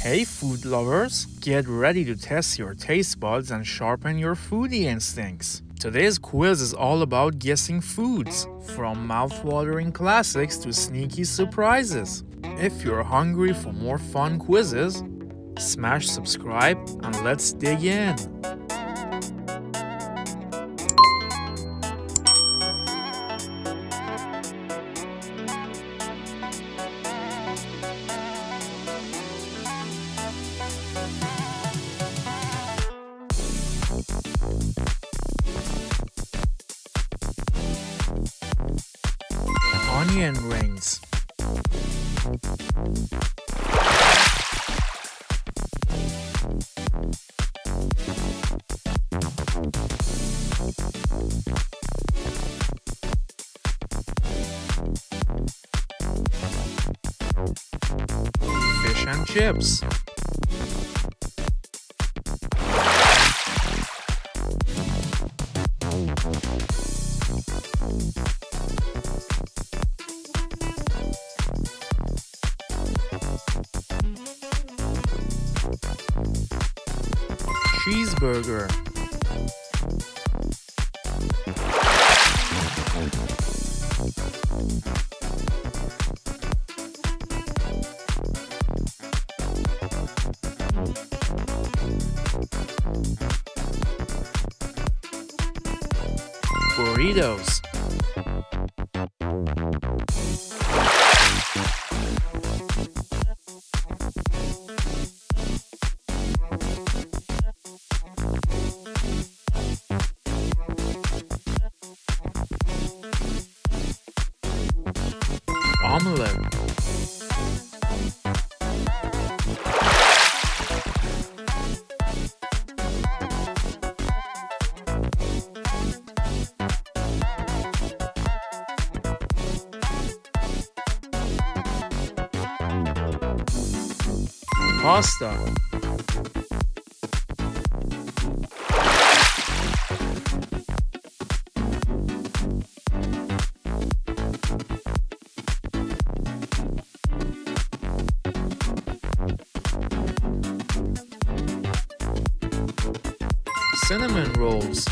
Hey, food lovers! Get ready to test your taste buds and sharpen your foodie instincts. Today's quiz is all about guessing foods, from mouth-watering classics to sneaky surprises. If you're hungry for more fun quizzes, smash subscribe and let's dig in. Onion rings. Fish and chips. Cheeseburger. Burritos. Omelette. Pasta. Cinnamon rolls.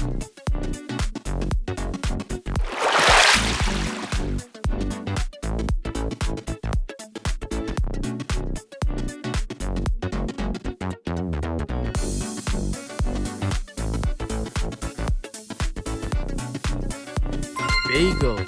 Bagel.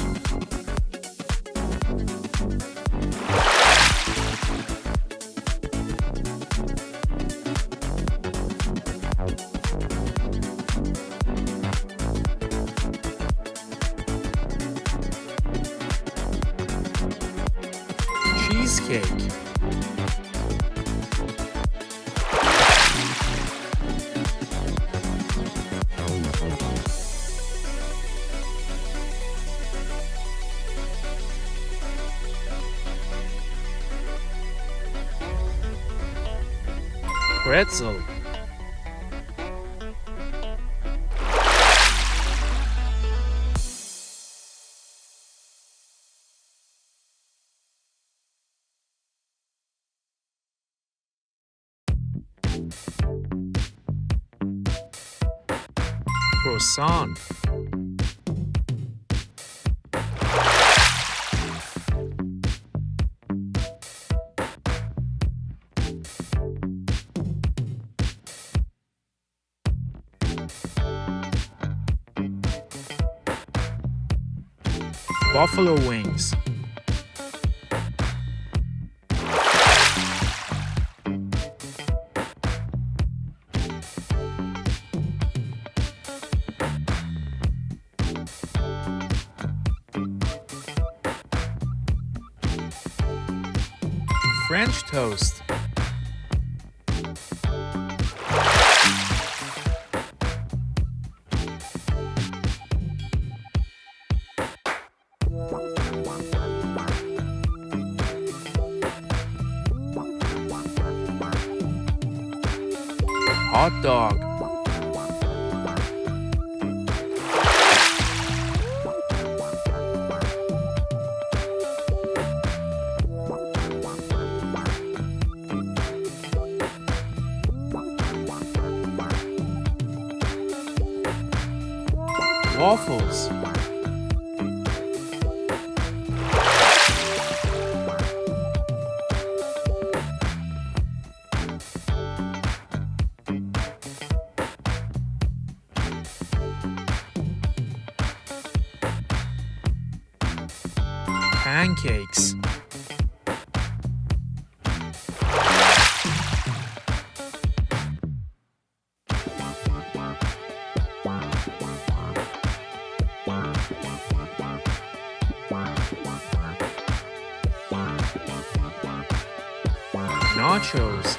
Cheesecake. Pretzel. Croissant. Buffalo wings. French toast. Hot dog. Waffles. Pancakes. Nachos.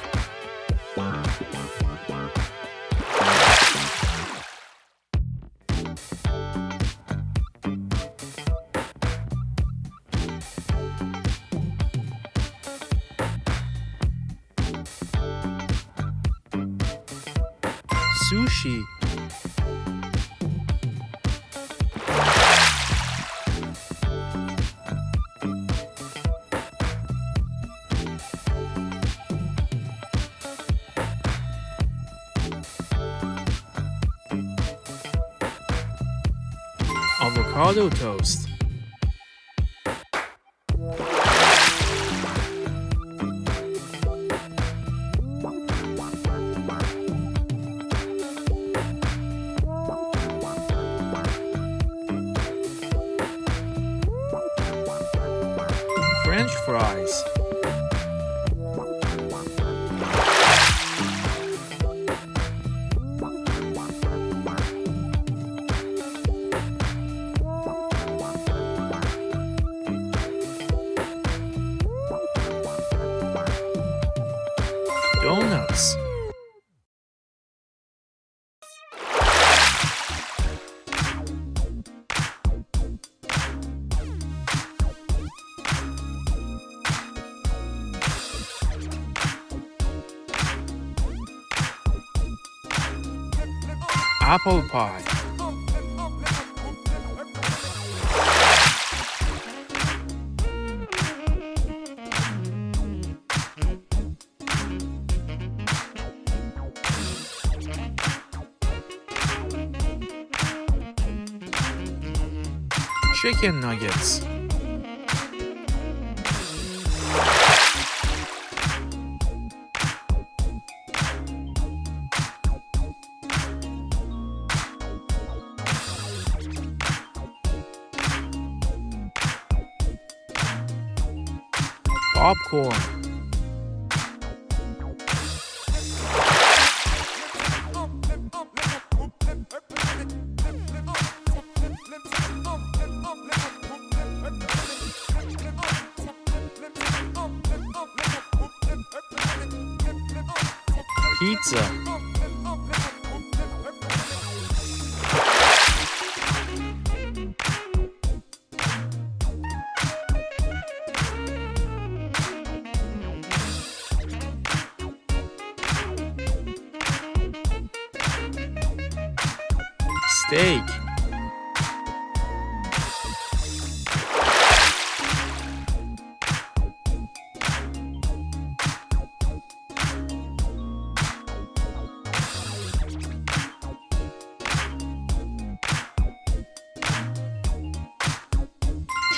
Sushi. Avocado toast. French fries. Donuts. Apple pie. Chicken nuggets. Popcorn. Pizza. Steak.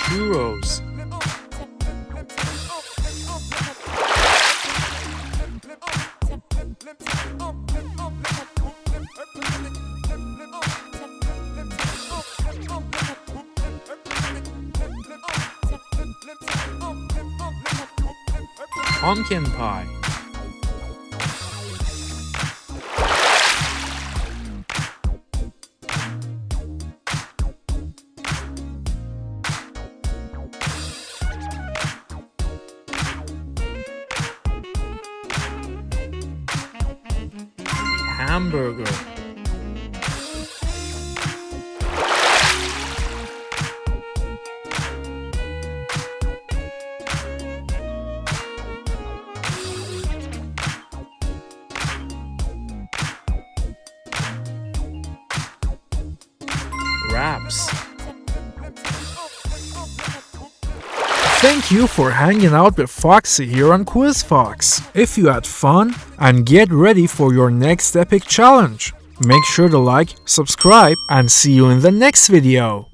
Churros. Pumpkin pie. Hamburger. Wraps. Thank you for hanging out with Foxy here on Quiz Fox. If you had fun, and get ready for your next epic challenge. Make sure to like, subscribe, and see you in the next video.